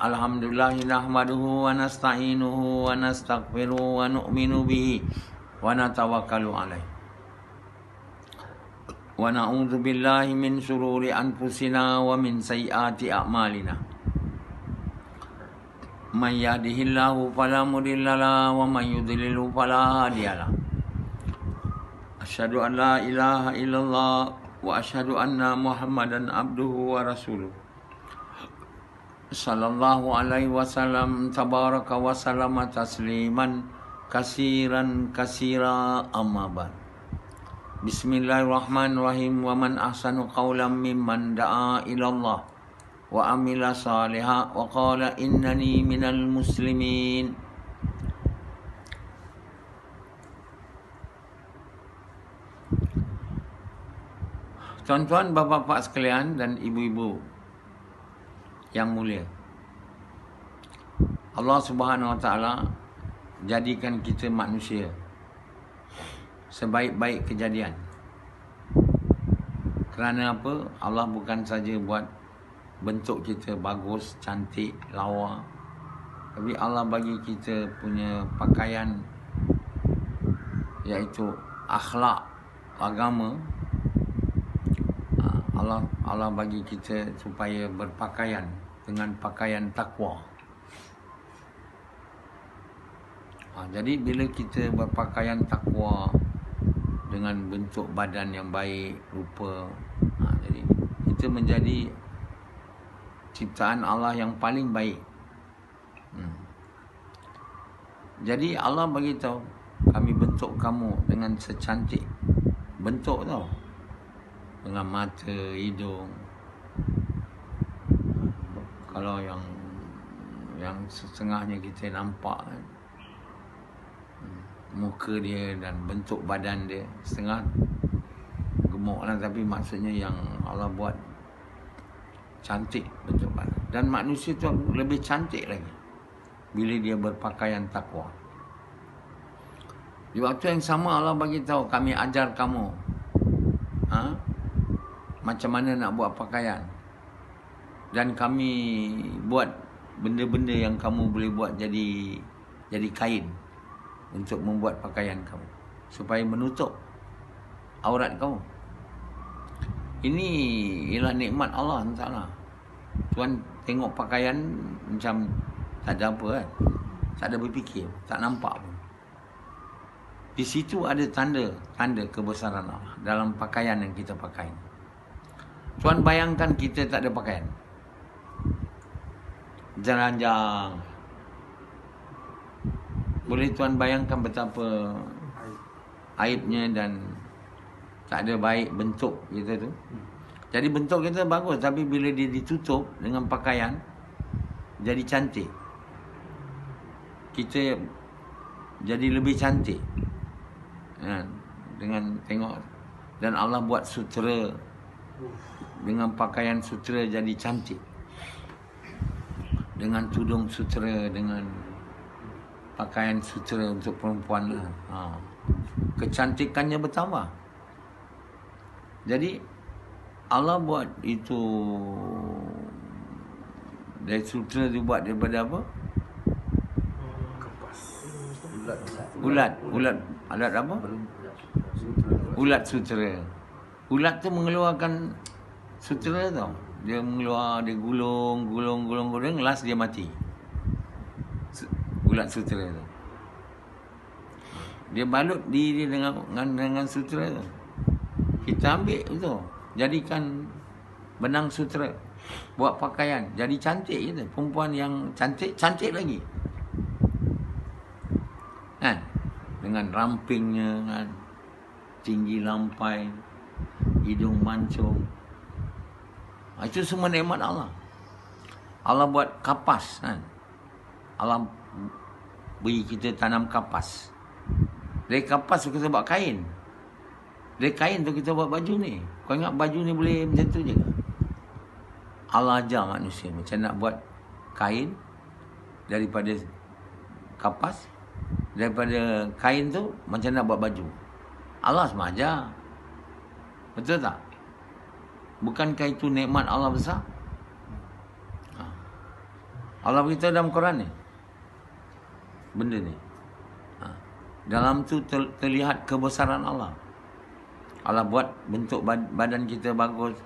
Alhamdulillah nahmaduhu wa nasta'inuhu wa nastaghfiruhu wa nu'minu bihi wa natawakkalu alaih. Wa na'udzu billahi min syururi anfusina wa min sayyiati a'malina. May yahdihillahu fala mudilla lahu wa may yudlilhu fala hadiya lahu. Asyhadu an la ilaha illallah wa asyhadu anna Muhammadan abduhu wa rasuluh. Sallallahu alaihi wasallam tabaraka wa sallama tasliman kasiran kasira amma ba'd. Bismillahirrahmanirrahim. Wa man ahsanu qawlan mimman da'a ilallah wa amila salihan wa qala innani minal muslimin. Tuan-tuan, bapa-bapa sekalian dan ibu-ibu yang mulia, Allah Subhanahu Wa Taala jadikan kita manusia sebaik-baik kejadian. Kerana apa? Allah bukan saja buat bentuk kita bagus, cantik, lawa, tapi Allah bagi kita punya pakaian, iaitu akhlak agama. Allah bagi kita supaya berpakaian dengan pakaian takwa. Jadi bila kita berpakaian takwa dengan bentuk badan yang baik, rupa, jadi kita menjadi ciptaan Allah yang paling baik. Jadi Allah bagi tahu, kami bentuk kamu dengan secantik bentuk tau, dengan mata, hidung. Kalau yang setengahnya kita nampak muka dia dan bentuk badan dia, setengah gemuk lah, tapi maksudnya yang Allah buat cantik bentuk badan. Dan manusia tu lebih cantik lagi bila dia berpakaian takwa. Di waktu yang sama Allah bagi tahu, kami ajar kamu macam mana nak buat pakaian, dan kami buat benda-benda yang kamu boleh buat jadi kain untuk membuat pakaian kamu, supaya menutup aurat kamu. Ini ialah nikmat Allah Taala. Tuan tengok pakaian macam tak ada apa kan, tak ada berfikir, tak nampak pun. Di situ ada tanda kebesaran Allah dalam pakaian yang kita pakai. Tuan bayangkan kita tak ada pakaian, telanjang. Boleh tuan bayangkan betapa aibnya dan tak ada baik bentuk kita tu. Jadi bentuk kita bagus, tapi bila dia ditutup dengan pakaian, jadi cantik. Kita jadi lebih cantik dengan tengok. Dan Allah buat sutera, dengan pakaian sutera jadi cantik, dengan tudung sutera, dengan pakaian sutera untuk perempuan lah. Kecantikannya bertambah. Jadi Allah buat itu, dari sutera dibuat daripada apa? Ulat alat apa? Ulat sutera. Ulat tu mengeluarkan sutera tau. Dia mengeluar, dia gulung, last dia mati. Ulat sutera tu. Dia balut diri dengan sutera tu. Kita ambil tu, jadikan benang sutera, buat pakaian, jadi cantik je. Perempuan yang cantik lagi. Kan? Dengan rampingnya kan, tinggi lampai, hidung mancung. Itu semua nikmat Allah. Allah buat kapas kan. Allah beri kita tanam kapas. Dari kapas tu kita buat kain. Dari kain tu kita buat baju ni. Kau ingat baju ni boleh macam tu je? Allah ajar manusia macam nak buat kain daripada kapas. Daripada kain tu macam nak buat baju. Allah semua ajar. Betul tak? Bukankah itu nikmat Allah besar? Allah beritahu dalam Quran ni. Benda ni. Dalam tu terlihat kebesaran Allah. Allah buat bentuk badan kita bagus.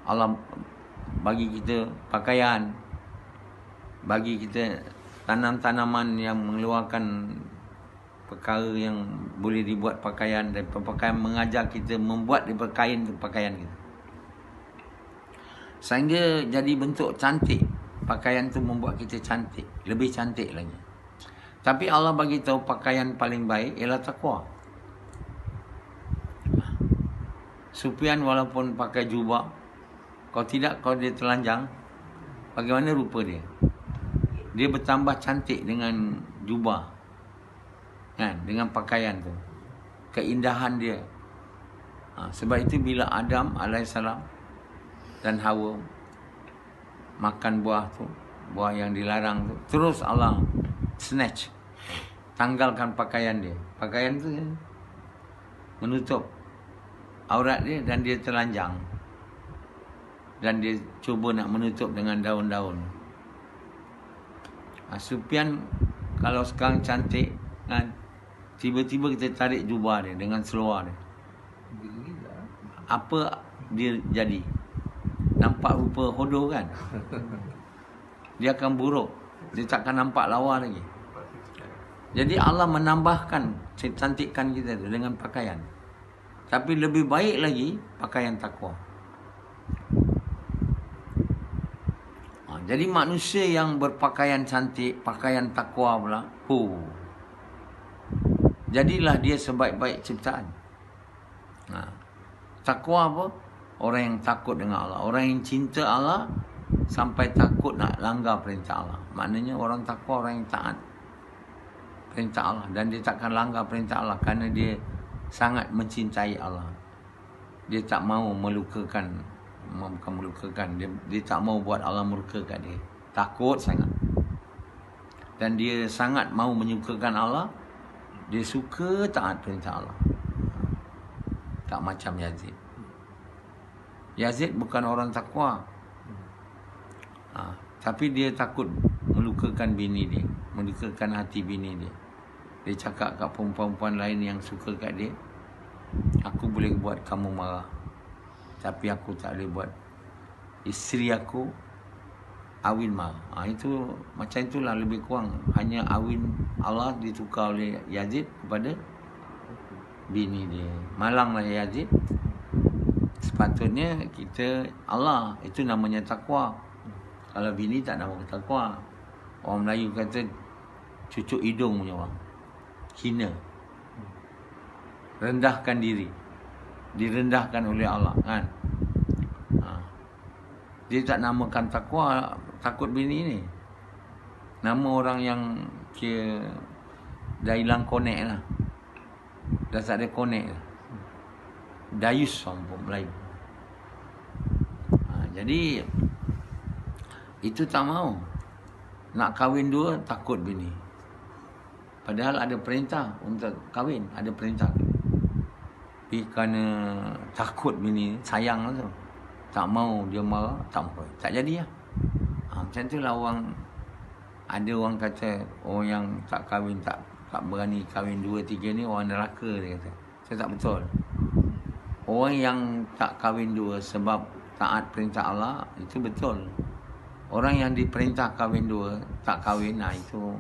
Allah bagi kita pakaian. Bagi kita tanam-tanaman yang mengeluarkan perkara yang boleh dibuat pakaian. Dan pakaian mengajar kita membuat daripada kain tu pakaian kita. Sehingga jadi bentuk cantik. Pakaian tu membuat kita cantik. Lebih cantik lagi. Tapi Allah bagi tahu pakaian paling baik ialah takwa. Sufyan walaupun pakai jubah, kalau tidak, kalau dia telanjang, bagaimana rupa dia? Dia bertambah cantik dengan jubah. Kan? Dengan pakaian tu. Keindahan dia. Sebab itu bila Adam AS dan Hawa makan buah tu, buah yang dilarang tu, terus Allah snatch, tanggalkan pakaian dia. Pakaian tu menutup aurat dia dan dia telanjang. Dan dia cuba nak menutup dengan daun-daun. Sufyan kalau sekarang cantik kan, tiba-tiba kita tarik jubah dia dengan seluar dia. Apa dia jadi? Nampak rupa hodoh kan? Dia akan buruk. Dia takkan nampak lawa lagi. Jadi Allah menambahkan cantikkan kita tu dengan pakaian. Tapi lebih baik lagi pakaian takwa. Jadi manusia yang berpakaian cantik, pakaian takwa pula, jadilah dia sebaik-baik ciptaan. Takwa apa? Orang yang takut dengan Allah. Orang yang cinta Allah sampai takut nak langgar perintah Allah. Maknanya orang takwa orang yang taat perintah Allah. Dan dia takkan langgar perintah Allah kerana dia sangat mencintai Allah. Dia tak mau melukakan. Bukan melukakan. Dia tak mau buat Allah murka kat dia. Takut sangat. Dan dia sangat mau menyukakan Allah. Dia suka taat perintah Allah. Tak macam Yazid. Yazid bukan orang takwa. Tapi dia takut melukakan bini dia. Melukakan hati bini dia. Dia cakap kat perempuan-perempuan lain yang suka kat dia, aku boleh buat kamu marah, tapi aku tak boleh buat isteri aku Awin marah. Itu macam itulah lebih kurang. Hanya Awin Allah ditukar oleh Yazid kepada bini dia. Malanglah Yazid. Sepatutnya kita Allah, itu namanya takwa. Kalau bini tak nama takwa. Orang Melayu kata cucuk hidung punya orang. Hina. Rendahkan diri. Direndahkan oleh Allah kan. Dia tak namakan takwa, takut bini ni. Nama orang yang kira dah hilang connect lah. Dah tak ada connect lah. Dayus orang Melayu. Jadi itu tak mau. Nak kahwin dua, takut bini. Padahal ada perintah untuk kahwin. Ada perintah. Tapi kerana takut bini, sayang lah tu. Tak mau dia marah, tak mau. Tak jadi lah. Macam tu lah orang. Ada orang kata, orang yang tak kahwin, tak berani kahwin 2-3 ni orang neraka, dia kata. Saya tak betul. Orang yang tak kahwin 2 sebab taat perintah Allah, itu betul. Orang yang diperintah kahwin 2, tak kahwin, itu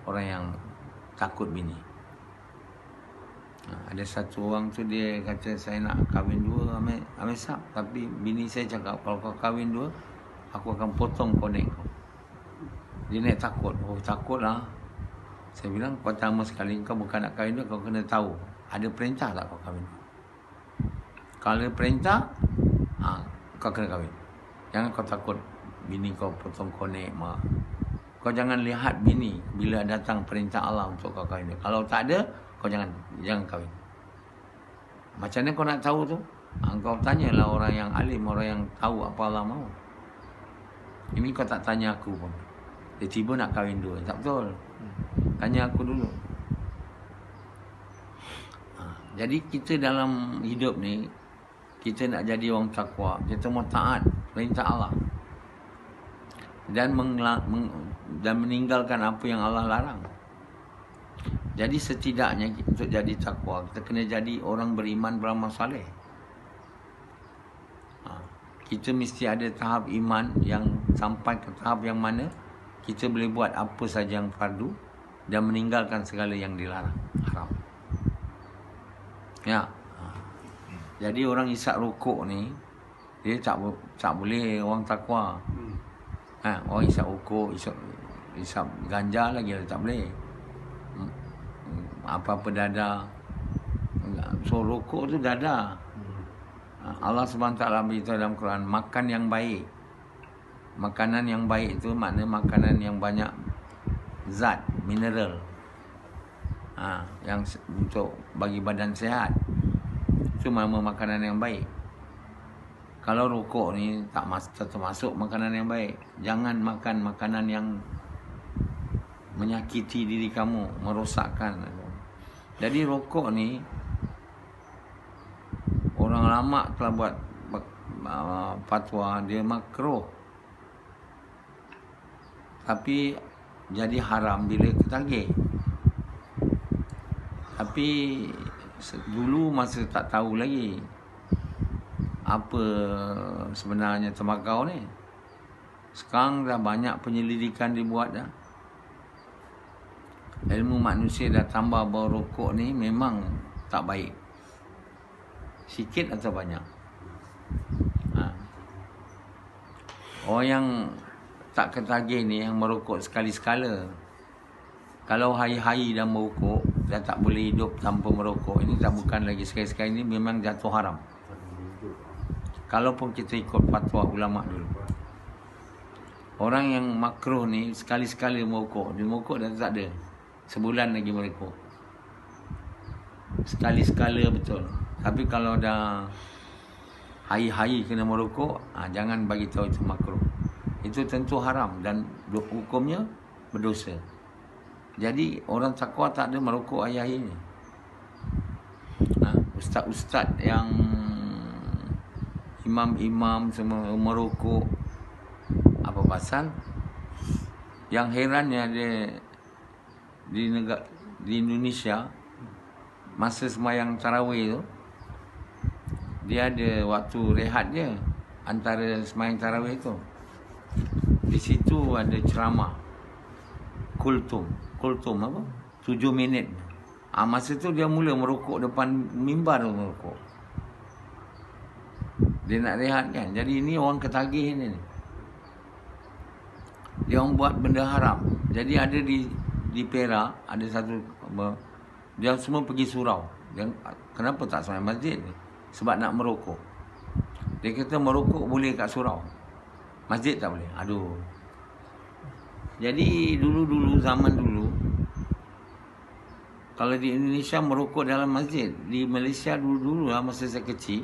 orang yang takut bini. Ada satu orang tu dia kata, saya nak kahwin 2 Amir Sab, tapi bini saya cakap, kalau kau kahwin 2, aku akan potong konek kau. Dia naik takut. Oh, takut lah. Saya bilang, pertama sekali kau bukan nak kahwin 2, kau kena tahu ada perintah tak kau kahwin 2. Kalau ada perintah, kau kena kahwin. Jangan kau takut bini kau potong konek mak. Kau jangan lihat bini bila datang perintah Allah untuk kau kahwin 2. Kalau tak ada, kau jangan kahwin. Macam mana kau nak tahu tu? Kau tanyalah orang yang alim, orang yang tahu apa Allah mahu. Ini kau tak tanya aku pun. Dia tiba nak kahwin 2. Tak betul. Tanya aku dulu. Jadi kita dalam hidup ni, kita nak jadi orang takwa. Kita mau taat perintah Allah. dan dan meninggalkan apa yang Allah larang. Jadi setidaknya untuk jadi takwa, kita kena jadi orang beriman, beramal saleh. Kita mesti ada tahap iman yang sampai ke tahap yang mana kita boleh buat apa saja yang fardu dan meninggalkan segala yang dilarang, haram. Ya. Jadi orang isap rokok ni, dia tak boleh orang takwa. Orang isap rokok, isap ganja lagi tak boleh. Apa-apa dadah. So rokok tu dadah. Allah SWT beritahu dalam Quran, makan yang baik. Makanan yang baik itu maknanya makanan yang banyak zat, mineral. Yang untuk bagi badan sihat. Itu nama makanan yang baik. Kalau rokok ni tak termasuk makanan yang baik. Jangan makan makanan yang menyakiti diri kamu, merosakkan. Jadi rokok ni, orang lama telah buat fatwa dia makruh. Tapi jadi haram bila ketagih. Tapi dulu masa tak tahu lagi apa sebenarnya tembakau ni. Sekarang dah banyak penyelidikan dibuat dah. Ilmu manusia dah tambah bahawa rokok ni memang tak baik. Sikit atau banyak. Orang yang tak ketagih ni, yang merokok sekali-sekala, kalau hari-hari dah merokok, dah tak boleh hidup tanpa merokok. Ini tak bukan lagi sekali-sekali, ini memang jatuh haram. Kalaupun kita ikut fatwa ulama dulu. Orang yang makruh ni sekali-sekala merokok, dia merokok dah tak ada. Sebulan lagi merokok. Sekali-sekala betul. Tapi kalau dah hari-hari kena merokok, jangan bagi tahu itu makruh. Itu tentu haram dan hukumnya berdosa. Jadi orang takwa tak ada merokok hari-hari ni. Ustaz-ustaz yang imam-imam semua merokok. Apa pasal? Yang herannya dia di Indonesia, masa sembahyang tarawih tu, dia ada waktu rehat dia antara sembahyang tarawih tu. Di situ ada ceramah kultum apa? 7 minit. Masa tu dia mula merokok depan mimbar tu merokok. Dia nak rehat kan. Jadi ini orang ketagih ni. Dia orang buat benda haram. Jadi ada di Perak ada satu, dia semua pergi surau. Dia, kenapa tak sembahyang masjid ni? Sebab nak merokok. Dia kata merokok boleh kat surau, masjid tak boleh. Aduh. Jadi dulu zaman dulu, kalau di Indonesia merokok dalam masjid, di Malaysia dulu lah masa saya kecil,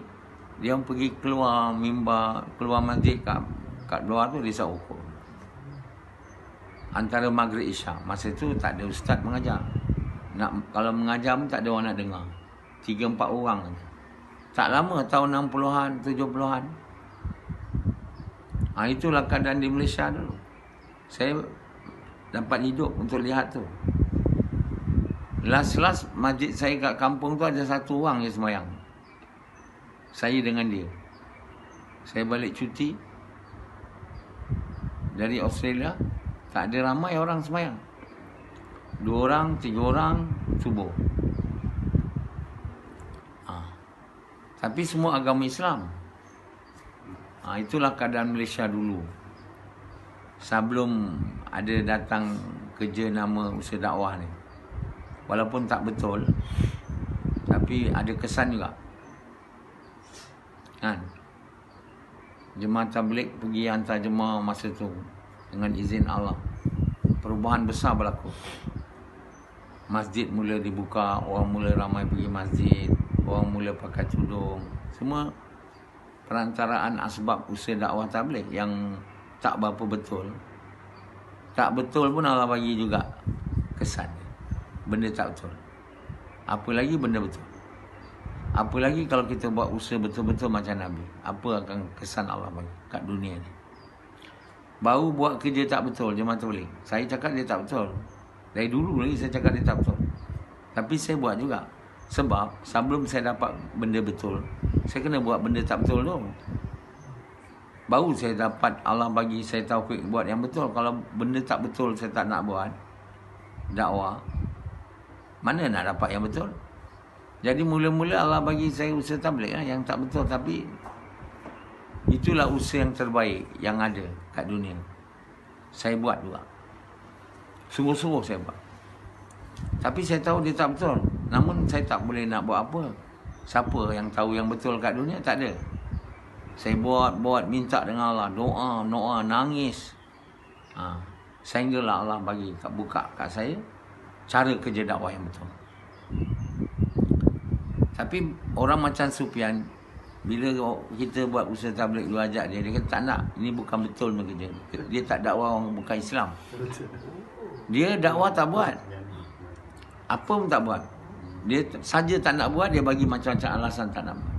dia orang pergi keluar mimbar, keluar masjid kat luar tu dia isap rokok. Antara maghrib isyak. Masa tu tak ada ustaz mengajar. Kalau mengajar pun tak ada orang nak dengar. 3-4 orang. Tak lama, tahun 60-an, 70-an. Itulah keadaan di Malaysia dulu. Saya dapat hidup untuk lihat tu. Last masjid saya kat kampung tu ada satu orang yang sembahyang. Saya dengan dia. Saya balik cuti dari Australia. Tak ada ramai orang sembahyang. 2 orang, 3 orang subuh. Tapi semua agama Islam. Itulah keadaan Malaysia dulu. Sebelum ada datang kerja nama usaha dakwah ni. Walaupun tak betul, tapi ada kesan juga. Kan? Jemaah tabligh pergi hantar jemaah masa tu dengan izin Allah. Perubahan besar berlaku. Masjid mula dibuka, orang mula ramai pergi masjid, orang mula pakai tudung. Semua perantaraan asbab usaha dakwah tabligh yang tak berapa betul. Tak betul pun Allah bagi juga kesan. Benda tak betul. Apa lagi benda betul? Apa lagi kalau kita buat usaha betul-betul macam Nabi? Apa akan kesan Allah bagi kat dunia ni? baru buat kerja tak betul jemaah tabligh. Saya cakap dia tak betul. Dari dulu lagi saya cakap dia tak betul. Tapi saya buat juga. Sebab sebelum saya dapat benda betul, saya kena buat benda tak betul tu. Baru saya dapat, Allah bagi saya taufik buat yang betul. Kalau benda tak betul saya tak nak buat dakwah, mana nak dapat yang betul? Jadi mula-mula Allah bagi saya usaha tabligh yang tak betul. Tapi itulah usaha yang terbaik yang ada kat dunia. Saya buat juga. Sungguh-sungguh saya buat. Tapi saya tahu dia tak betul. Namun saya tak boleh nak buat apa. Siapa yang tahu yang betul kat dunia? Tak ada. Saya buat, minta dengan Allah. Doa, nangis. Sehinggalah Allah bagi, buka kat saya cara kerja dakwah yang betul. Tapi orang macam Sufian, bila kita buat usaha tabligh, dia ajak dia kata tak nak, ini bukan betul kerja. Dia tak dakwah orang bukan Islam. Dia dakwah tak buat. Apa pun tak buat. Dia saja tak nak buat, dia bagi macam-macam alasan tak nak buat.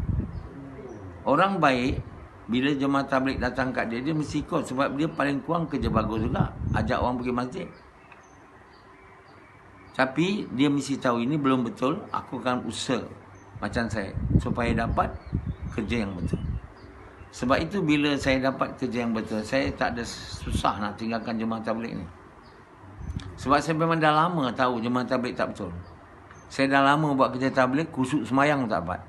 Orang baik, bila jemaah tabligh datang kat dia, dia mesti ikut. Sebab dia paling kurang kerja bagus juga. Ajak orang pergi masjid. Tapi dia mesti tahu ini belum betul, aku akan usaha macam saya supaya dapat kerja yang betul. Sebab itu bila saya dapat kerja yang betul, saya tak ada susah nak tinggalkan jemaah tabligh ni. Sebab saya memang dah lama tahu jemaah tabligh tak betul. Saya dah lama buat kerja tabligh, khusyuk semayang tak dapat.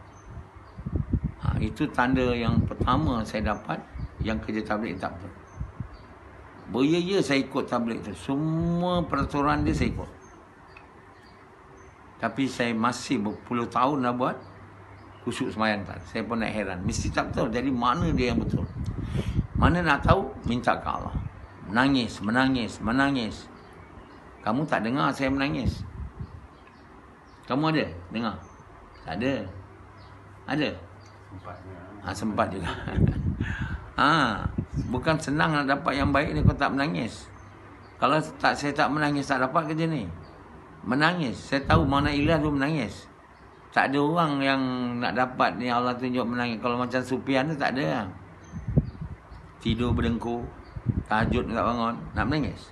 Itu tanda yang pertama saya dapat yang kerja tabligh tak betul. Beraya saya ikut tabligh tu. Semua peraturan dia saya ikut. Tapi saya masih berpuluh tahun dah buat, khusyuk semayang tak. Saya pun nak heran. Mesti tak betul. Jadi mana dia yang betul? Mana nak tahu? Minta ke Allah. Menangis. Kamu tak dengar saya menangis? Kamu ada? Dengar? Tak ada. Ada? Sempat juga. Bukan senang nak dapat yang baik ni kau tak menangis. Kalau saya tak menangis, tak dapat kerja ni. Menangis. Saya tahu mana ilah tu menangis. Tak ada orang yang nak dapat ni Allah tunjuk menangis. Kalau macam Sufian tu tak ada. Tidur berdengkur, tahajud tak bangun, nak menangis.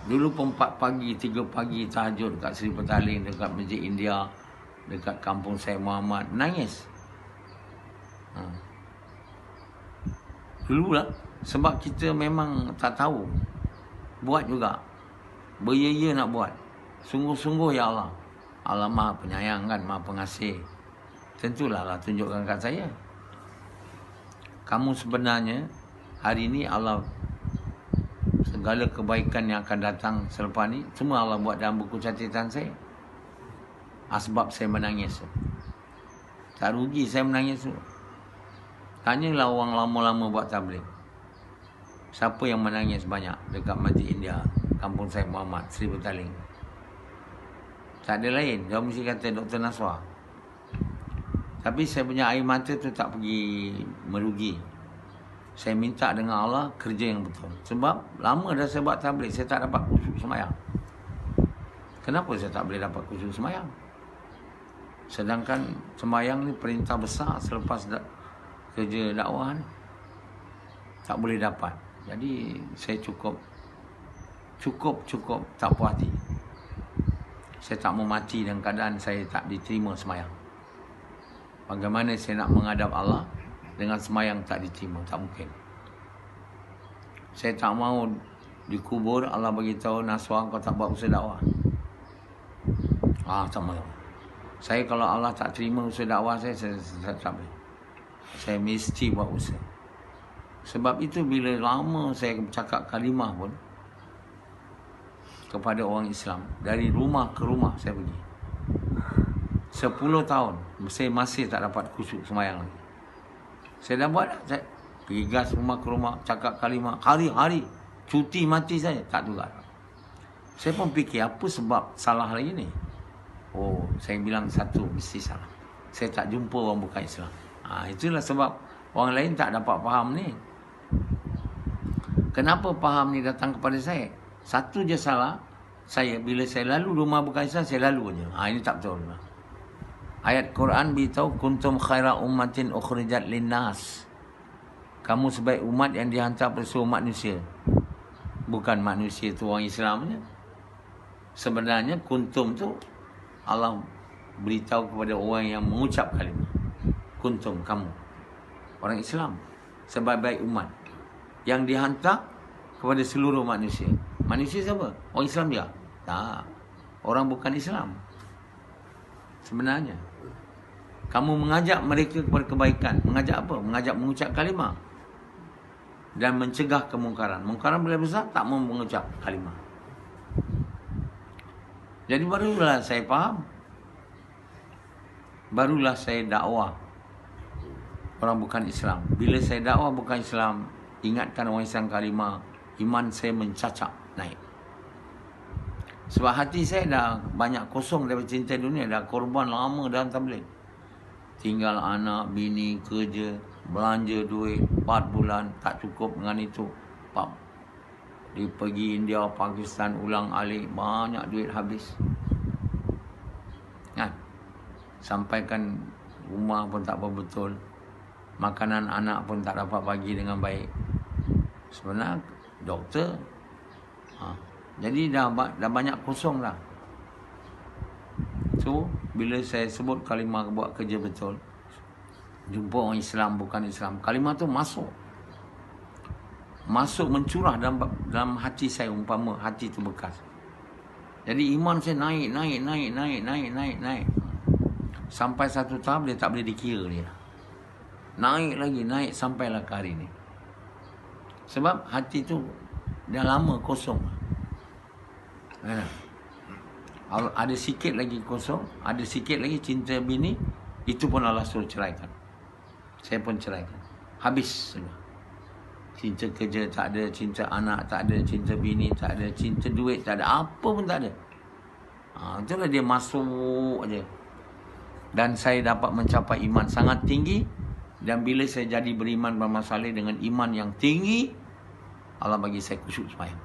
Dulu pun 4 pagi, 3 pagi tahajud dekat Seri Petaling, dekat Masjid India, dekat kampung saya Muhammad, nangis. Dulu lah. Sebab kita memang tak tahu. Buat juga. Beraya nak buat. Sungguh-sungguh ya Allah. Allah Maha Penyayang kan, Maha Pengasih. Tentulah Allah tunjukkan kat saya. Kamu sebenarnya hari ini Allah, segala kebaikan yang akan datang selepas ni, semua Allah buat dalam buku catatan saya. Sebab saya menangis. Tak rugi saya menangis tu. Tanyalah orang lama-lama buat tabligh. Siapa yang menangis banyak dekat Masjid India, kampung saya Muhammad, Seri Petaling? Tak ada lain. Dia mesti kata Dr. Naswar. Tapi saya punya air mata tu tak pergi merugi. Saya minta dengan Allah kerja yang betul. Sebab lama dah saya buat tabligh, saya tak dapat khusyuk semayang. Kenapa saya tak boleh dapat khusyuk semayang? Sedangkan semayang ni perintah besar selepas kerja dakwah ni. Tak boleh dapat. Jadi saya cukup tak puas hati. Saya tak mau mati dalam keadaan saya tak diterima semayang. Bagaimana saya nak menghadap Allah dengan semayang tak diterima? Tak mungkin. Saya tak mau dikubur, Allah bagi tahu, Naswar kau tak buat usaha dakwah. Tak mau. Saya kalau Allah tak terima usaha dakwah saya tak boleh. Saya mesti buat usaha. Sebab itu bila lama saya cakap kalimah pun kepada orang Islam, dari rumah ke rumah saya pergi. 10 tahun saya masih tak dapat khusyuk semayang lagi. Saya dah buat, saya pergi gas rumah ke rumah, cakap kalimah hari-hari, cuti mati saya tak juga. Saya pun fikir apa sebab salah lagi ni. Saya bilang satu mesti salah. Saya tak jumpa orang bukan Islam. Itulah sebab orang lain tak dapat faham ni. Kenapa faham ni datang kepada saya? Satu je salah saya, bila saya lalu rumah bukan Islam, saya lalu je. Ini tak betul. Ayat Quran beritahu kuntum khaira ummatin ukhrijat linnas. Kamu sebaik umat yang dihantar pada seluruh manusia. Bukan manusia tu orang Islam je. Sebenarnya kuntum tu Allah beritahu kepada orang yang mengucap kalimah. Kuntum, kamu orang Islam sebaik-baik umat yang dihantar kepada seluruh manusia. Manusia siapa? Orang Islam dia? Tak. Orang bukan Islam. Sebenarnya kamu mengajak mereka kepada kebaikan. Mengajak apa? Mengajak mengucap kalimah dan mencegah kemungkaran. Mungkaran bila besar tak mau mengucap kalimah. Jadi barulah saya faham. Barulah saya dakwah orang bukan Islam. Bila saya dakwah bukan Islam, ingatkan orang Islam kalimah, iman saya mencacap naik. Sebab hati saya dah banyak kosong daripada cinta dunia. Dah korban lama dalam tabligh. Tinggal anak, bini, kerja, belanja duit 4 bulan tak cukup dengan itu. Dia pergi India, Pakistan, ulang alik, banyak duit habis. Kan? Sampaikan rumah pun tak betul. Makanan anak pun tak dapat bagi dengan baik. Sebenarnya doktor. Jadi dah banyak kosong dah. So, bila saya sebut kalimah buat kerja betul, jumpa orang Islam bukan Islam, kalimah tu masuk mencurah dalam hati saya, umpama hati tu bekas. Jadi iman saya naik. Sampai satu tahap dia tak boleh dikira dia. Naik lagi, naik sampailah ke hari ni. Sebab hati tu dah lama kosong. Ada sikit lagi kosong, ada sikit lagi cinta bini, itu pun Allah suruh ceraikan. Saya pun ceraikan. Habis semua. Cinta kerja tak ada, cinta anak tak ada, cinta bini tak ada, cinta duit tak ada, apa pun tak ada. Itulah dia masuk aja. Dan saya dapat mencapai iman sangat tinggi. Dan bila saya jadi beriman bermasalah dengan iman yang tinggi, Allah bagi saya khusyuk sembahyang.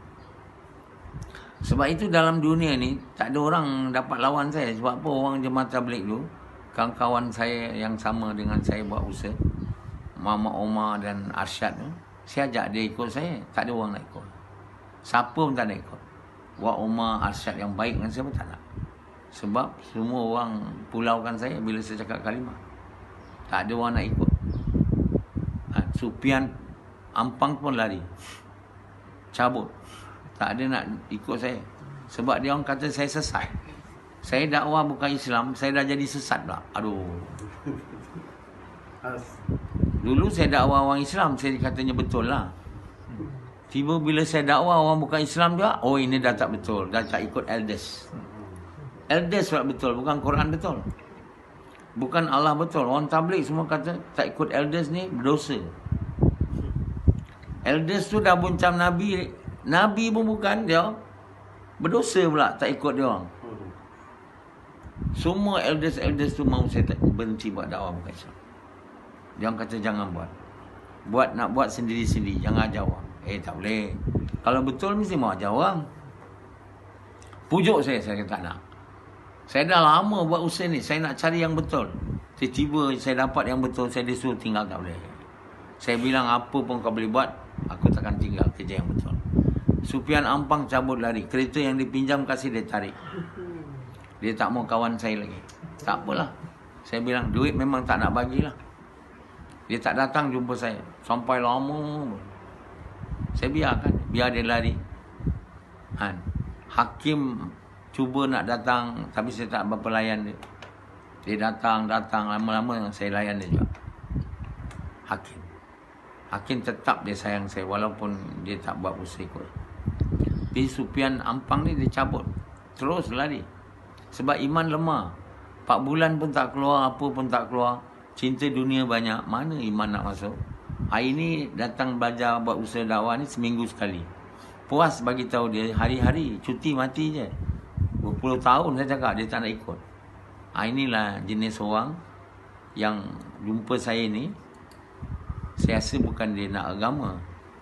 Sebab itu dalam dunia ni tak ada orang dapat lawan saya. Sebab apa? Orang jemaah tabligh dulu, kawan-kawan saya yang sama dengan saya buat usaha, Muhammad Omar dan Arsyad tu, saya ajak dia ikut saya. Tak ada orang nak ikut. Siapa pun tak nak ikut. Buat Omar, Arsyad yang baik dengan saya pun tak nak. Sebab semua orang pulaukan saya bila saya cakap kalimah. Tak ada orang nak ikut. Supian Ampang pun lari, cabut. Tak ada nak ikut saya. Sebab dia orang kata saya sesat. Saya dakwah bukan Islam, saya dah jadi sesat pula. Aduh. Dulu saya dakwah orang Islam, saya katanya betul lah. Tiba bila saya dakwah orang bukan Islam juga, oh ini dah tak betul, dah tak ikut elders. Elders pula betul, bukan Quran betul. Bukan Allah betul. Orang tabligh semua kata tak ikut elders ni berdosa. Elders tu dah buncam Nabi. Nabi pun bukan dia. Berdosa pula tak ikut dia orang. Semua elders tu mahu saya berhenti buat dakwah bukan Islam. Dia orang kata jangan buat. Nak buat sendiri-sendiri, jangan ajar orang. Tak boleh. Kalau betul mesti mau ajar orang. Pujuk saya kata tak nak. Saya dah lama buat usaha ni, saya nak cari yang betul. Tiba-tiba saya dapat yang betul, saya disuruh tinggal, tak boleh. Saya bilang apa pun kau boleh buat, aku takkan tinggal kerja yang betul. Supian Ampang cabut lari. Kereta yang dipinjam kasih dia tarik. Dia tak mau kawan saya lagi. Tak apalah. Saya bilang duit memang tak nak bagilah. Dia tak datang jumpa saya. Sampai lama. Saya biarkan. Biar dia lari. Hakim cuba nak datang, tapi saya tak berapa layan dia. Dia datang. Lama-lama saya layan dia juga. Hakim tetap dia sayang saya walaupun dia tak buat usaha ikut. Tapi Supian Ampang ni dia cabut. Terus lari. Sebab iman lemah. 4 bulan pun tak keluar, apa pun tak keluar. Cinta dunia banyak. Mana iman nak masuk? Hari ni datang belajar buat usaha dakwah ni seminggu sekali. Puas bagi tahu dia hari-hari. Cuti mati je. Berpuluh tahun saya cakap dia tak nak ikut. Inilah jenis orang yang jumpa saya ni. Saya rasa bukan dia nak agama,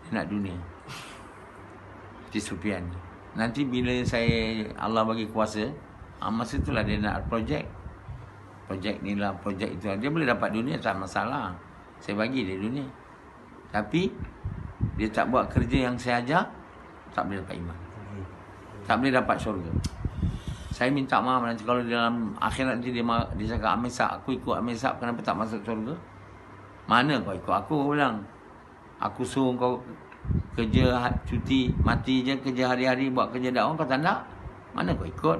dia nak dunia. Di Supian. Nanti bila Allah bagi kuasa, masa itulah dia nak projek. Projek ni lah, projek itu. Dia boleh dapat dunia, tak masalah. Saya bagi dia dunia. Tapi dia tak buat kerja yang saya ajar, tak boleh dapat iman. Tak boleh dapat syurga. Saya minta maaf nanti kalau dalam akhirat nanti dia cakap, Amir Sab, aku ikut Amir Sab, kenapa tak masuk syurga? Mana kau ikut aku bilang? Aku suruh kau kerja cuti, mati je kerja hari-hari, buat kerja dakwah, kau tak nak? Mana kau ikut?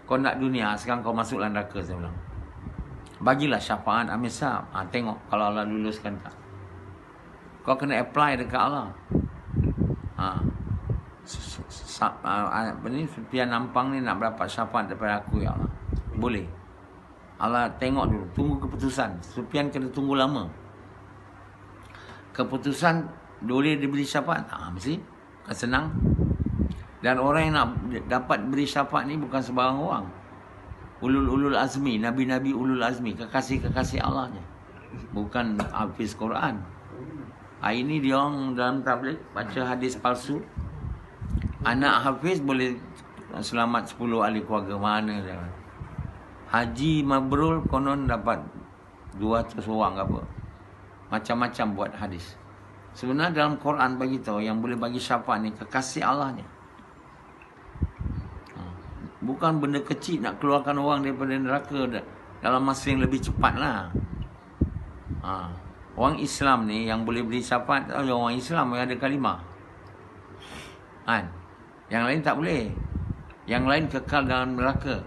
Kau nak dunia, sekarang kau masuklah neraka, saya bilang. Bagilah syafaat Amir Sab. Tengok kalau Allah luluskan tak. Kau kena apply dekat Allah. Sufian Nampang ni nak berdapat syafaat daripada aku, ya Allah. Boleh. Allah tengok dulu, tunggu keputusan. Sufian kena tunggu lama. Keputusan boleh diberi syafaat, mesti senang. Dan orang yang nak dapat beri syafaat ni bukan sebarang orang. Ulul azmi, nabi-nabi ulul azmi, kekasih-kekasih Allah je. Bukan hafiz Quran. Ini dia orang dalam tabligh baca hadis palsu. Anak hafiz boleh selamat 10 ahli keluarga. Mana dia? Haji mabrur konon dapat 200 orang ke apa. Macam-macam buat hadis. Sebenarnya dalam Quran bagi tahu yang boleh bagi syafaat ni kekasih Allahnya. Bukan benda kecil nak keluarkan orang daripada neraka dalam masa yang lebih cepat lah. Orang Islam ni yang boleh beri syafaat, orang Islam yang ada kalimah. Yang lain tak boleh. Yang lain kekal dalam neraka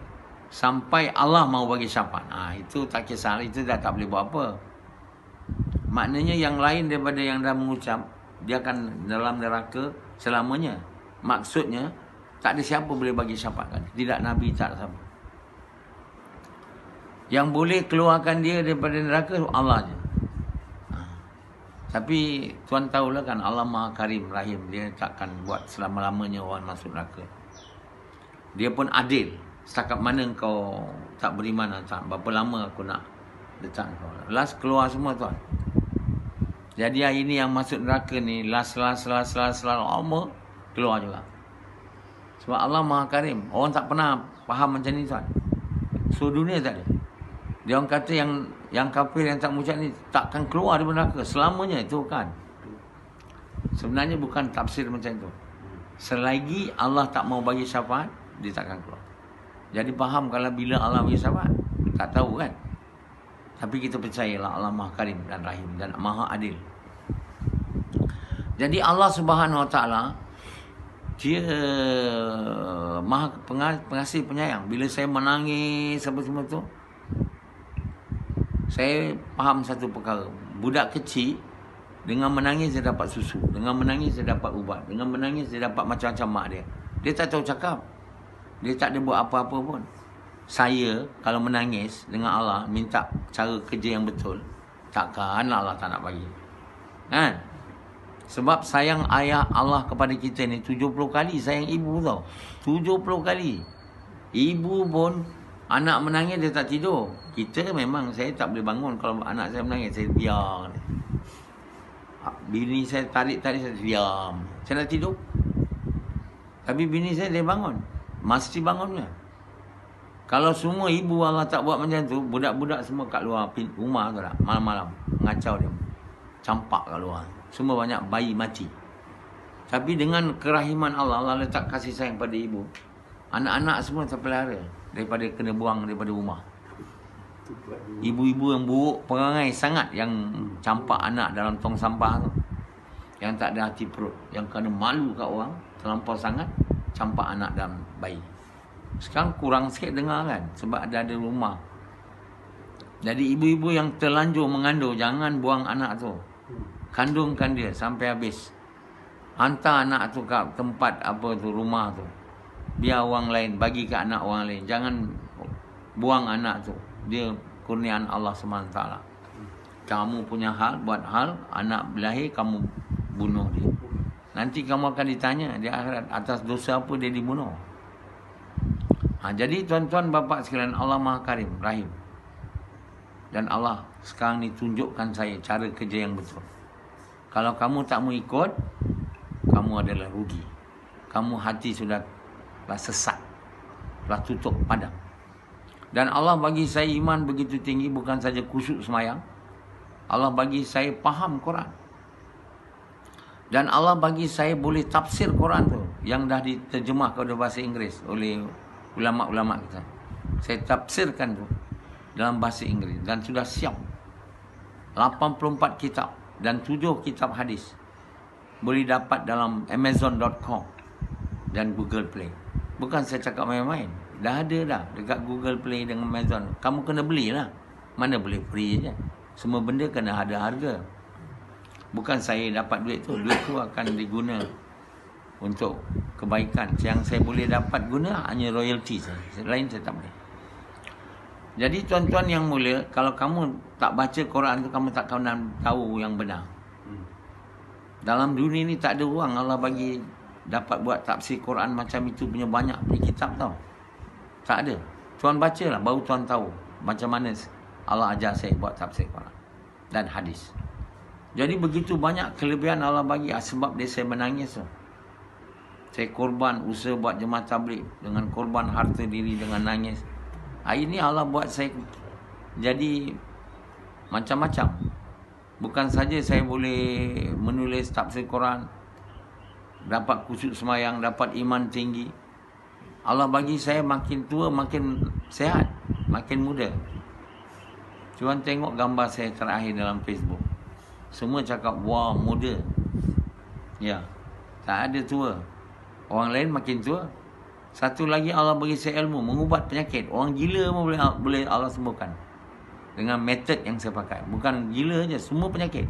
sampai Allah mau bagi syafaat. Itu tak kisah, itu dah tak boleh buat apa. Maknanya yang lain daripada yang dah mengucap, dia akan dalam neraka selamanya. Maksudnya tak ada siapa boleh bagi syafaat kan? Tidak Nabi, tak siapa. Yang boleh keluarkan dia daripada neraka Allah je. Tapi Tuan tahulah kan, Allah Maha Karim Rahim. Dia takkan buat selama-lamanya orang masuk neraka. Dia pun adil. Setakat mana kau tak beriman, tak berapa lama aku nak letak kau. Last keluar semua tuan. Jadi hari ni yang masuk neraka ni last Allah keluar juga. Sebab Allah Maha Karim. Orang tak pernah faham macam ni tuan. Seluruh dunia tak ada. Dia orang kata yang kafir yang tak mengucap ni takkan keluar dari neraka selamanya, itu kan. Sebenarnya bukan tafsir macam itu. Selagi Allah tak mau bagi syafaat, dia takkan keluar. Jadi faham kalau bila Allah bagi syafaat? Tak tahu kan. Tapi kita percayalah Allah Maha Karim dan Rahim dan Maha Adil. Jadi Allah Subhanahu Wa Taala dia Maha Pengasih Penyayang. Bila saya menangis apa semua tu, saya faham satu perkara. Budak kecil dengan menangis dia dapat susu, dengan menangis dia dapat ubat, dengan menangis dia dapat macam-macam mak dia. Dia tak tahu cakap. Dia tak ada buat apa-apa pun. Saya kalau menangis dengan Allah minta cara kerja yang betul, takkan Allah tak nak bagi. Kan? Sebab sayang ayah Allah kepada kita ni 70 kali sayang ibu tau. 70 kali. Ibu pun anak menangis dia tak tidur. Kita memang saya tak boleh bangun kalau anak saya menangis, saya biar. Bini saya tarik saya diam. Saya nak tidur. Tapi bini saya dia bangun. Mesti bangunnya. Kalau semua ibu Allah tak buat macam tu, budak-budak semua kat luar rumah tu lah, malam-malam ngacau dia. Campak kat luar. Semua banyak bayi mati. Tapi dengan kerahiman Allah, Allah letak kasih sayang pada ibu. Anak-anak semua terpelihara daripada kena buang daripada rumah. Ibu-ibu yang buruk perangai sangat, yang campak anak dalam tong sampah tu, yang tak ada hati perut, yang kena malu kat orang terlampau sangat, campak anak dalam bayi. Sekarang kurang sikit dengar kan, sebab ada rumah. Jadi ibu-ibu yang terlanjur mengandung, jangan buang anak tu. Kandungkan dia sampai habis. Hantar anak tu ke tempat apa tu, rumah tu. Biar orang lain, bagi ke anak orang lain. Jangan buang anak tu. Dia kurniaan Allah SWT. Kamu punya hal, buat hal, anak berlahir, kamu bunuh dia. Nanti kamu akan ditanya di akhirat atas dosa apa dia dibunuh. Jadi tuan-tuan bapa sekalian, Allah Maha Karim Rahim. Dan Allah sekarang ni tunjukkan saya cara kerja yang betul. Kalau kamu tak mau ikut, kamu adalah rugi. Kamu hati sudah sesat, telah tutup padam. Dan Allah bagi saya iman begitu tinggi, bukan saja khusyuk semayang. Allah bagi saya faham Quran. Dan Allah bagi saya boleh tafsir Quran tu yang dah diterjemah kepada bahasa Inggeris oleh ulama-ulama kita. Saya tafsirkan tu dalam bahasa Inggeris dan sudah siap. 84 kitab dan 7 kitab hadis. Boleh dapat dalam Amazon.com dan Google Play. Bukan saya cakap main-main. Dah ada dah dekat Google Play dengan Amazon. Kamu kena belilah. Mana boleh free je. Semua benda kena ada harga. Bukan saya dapat duit tu. Duit tu akan diguna untuk kebaikan. Yang saya boleh dapat guna hanya royalty saja. Lain saya tak boleh. Jadi tuan-tuan yang mulia, kalau kamu tak baca Quran tu, kamu tak akan tahu yang benar. Dalam dunia ni tak ada orang Allah bagi dapat buat tafsir Quran macam itu punya banyak punya kitab tau. Tak ada. Tuan bacalah baru tuan tahu macam mana Allah ajar saya buat tafsir Quran dan hadis. Jadi begitu banyak kelebihan Allah bagi sebab dia saya menangis tu. Saya korban usaha buat jemaah tabligh dengan korban harta diri dengan nangis. Hari ni Allah buat saya jadi macam-macam. Bukan saja saya boleh menulis tafsir Quran, dapat khusyuk semayang, dapat iman tinggi. Allah bagi saya makin tua makin sihat, makin muda. Tuan tengok gambar saya terakhir dalam Facebook. Semua cakap, wah muda. Ya, tak ada tua. Orang lain makin tua. Satu lagi Allah bagi saya ilmu, mengubat penyakit. Orang gila pun boleh Allah sembuhkan. Dengan metod yang saya pakai. Bukan gila je, semua penyakit.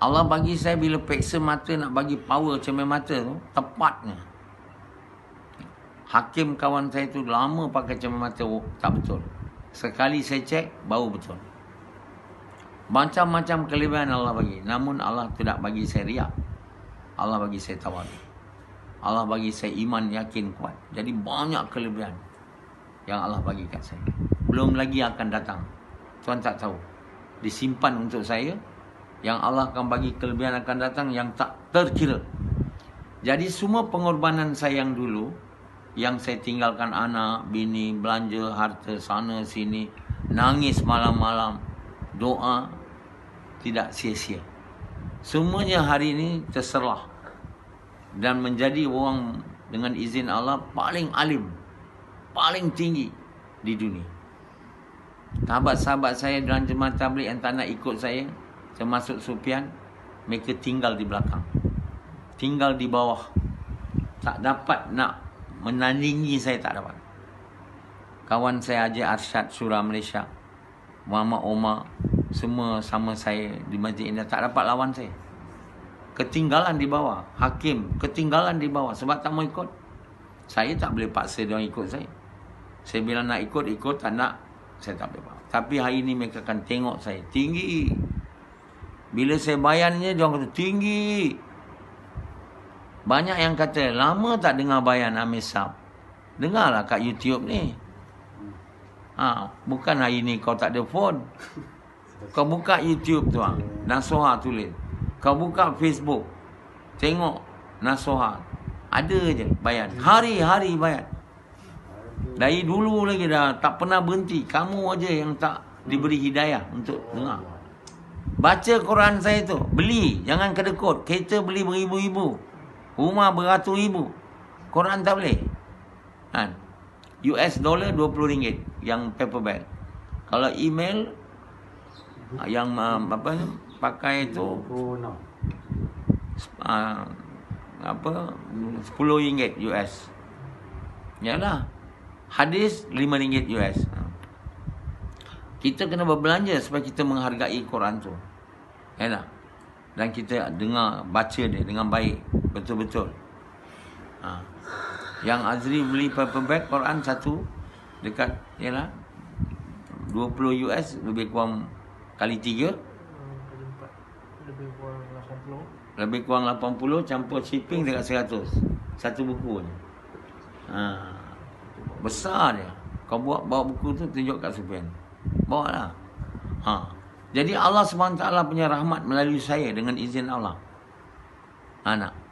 Allah bagi saya bila peksa mata nak bagi power cermin mata tu, tepatnya. Hakim kawan saya tu lama pakai cermin mata, tak betul. Sekali saya cek, baru betul. Macam-macam kelebihan Allah bagi. Namun Allah tidak bagi saya riak. Allah bagi saya tawaduk. Allah bagi saya iman yakin kuat. Jadi banyak kelebihan yang Allah bagi kat saya. Belum lagi akan datang. Tuan tak tahu. Disimpan untuk saya. Yang Allah akan bagi kelebihan akan datang yang tak terkira. Jadi semua pengorbanan saya yang dulu, yang saya tinggalkan anak, bini, belanja, harta sana sini, nangis malam-malam, doa, tidak sia-sia. Semuanya hari ini terserah dan menjadi orang dengan izin Allah paling alim, paling tinggi di dunia. Sahabat-sahabat saya dalam jemaah tabligh yang tak nak ikut saya, termasuk Sufian, mereka tinggal di belakang, tinggal di bawah, tak dapat nak menandingi saya, tak dapat. Kawan saya Haji Arsyad Surah Malaysia, Muhammad Omar, semua sama saya di Masjid Indah, tak dapat lawan saya. Ketinggalan di bawah. Hakim ketinggalan di bawah sebab tak mau ikut. Saya tak boleh paksa dia ikut saya. Saya bilang nak ikut, tak nak, saya tak boleh. Tapi hari ini mereka akan tengok saya tinggi. Bila saya bayannya, dia orang kata tinggi. Banyak yang kata, lama tak dengar bayan Amir Sab. Dengarlah kat YouTube ni. Bukan hari ni kau tak ada phone. Kau buka YouTube tu, Nasuha tulis. Kau buka Facebook, tengok Nasuha. Ada je bayan. Hari-hari bayan. Dari dulu lagi dah tak pernah berhenti. Kamu aja yang tak diberi hidayah untuk dengar. Baca Quran saya tu, beli, jangan kedekut. Kereta beli beribu-ribu, rumah beratus ribu. Quran tak boleh. US dollar RM20 yang paperback. Kalau email yang pakai itu RM10 US. Yalah. Hadis RM5 US. Kita kena berbelanja supaya kita menghargai Quran tu. Yalah. Dan kita dengar, baca dia dengan baik, betul-betul. Yang Azri beli paperback Quran satu dekat yalah 20 US, lebih kurang kali 3, lebih kurang 80 campur shipping dekat 100. Satu buku ni. Besar dia. Kau bawa buku tu tunjuk kat Sufian. Bawa lah. Jadi Allah SWT punya rahmat melalui saya dengan izin Allah.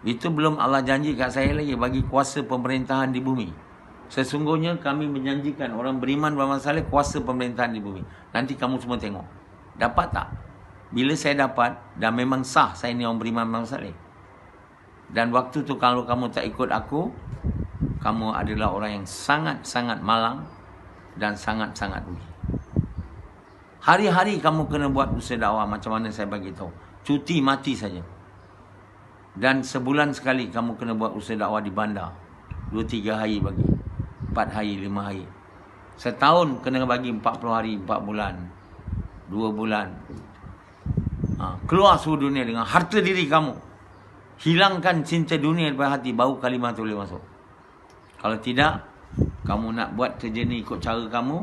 Itu belum Allah janji kat saya lagi bagi kuasa pemerintahan di bumi. Sesungguhnya kami menjanjikan orang beriman beramal saleh kuasa pemerintahan di bumi. Nanti kamu semua tengok. Dapat tak? bila saya dapat, dan memang sah saya ni orang beriman Muhammad Saleh. Dan waktu tu kalau kamu tak ikut aku, kamu adalah orang yang sangat-sangat malang dan sangat-sangat rugi. Hari-hari kamu kena buat usaha dakwah macam mana saya bagi tahu. Cuti mati saja. Dan sebulan sekali kamu kena buat usaha dakwah di bandar. 2-3 hari bagi. 4 hari, 5 hari. Setahun kena bagi 40 hari, 4 bulan. 2 bulan. Keluar seluruh dunia dengan harta diri kamu. Hilangkan cinta dunia daripada hati, baru kalimah tu boleh masuk. Kalau tidak, kamu nak buat kerja ni ikut cara kamu,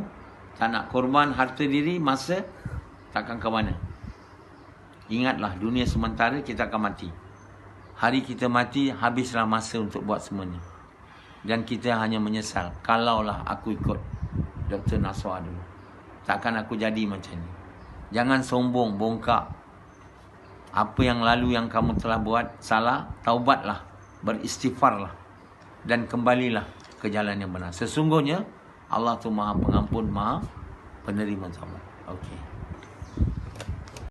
tak nak korban harta diri, masa, takkan ke mana. Ingatlah, dunia sementara, kita akan mati. Hari kita mati, habislah masa untuk buat semuanya. Dan kita hanya menyesal, kalaulah aku ikut Dr. Naswar dulu, takkan aku jadi macam ni. Jangan sombong, bongkak. Apa yang lalu yang kamu telah buat salah, taubatlah, beristighfarlah, dan kembalilah ke jalan yang benar. Sesungguhnya Allah tu Maha Pengampun, Maha Penerima taubat. Okey.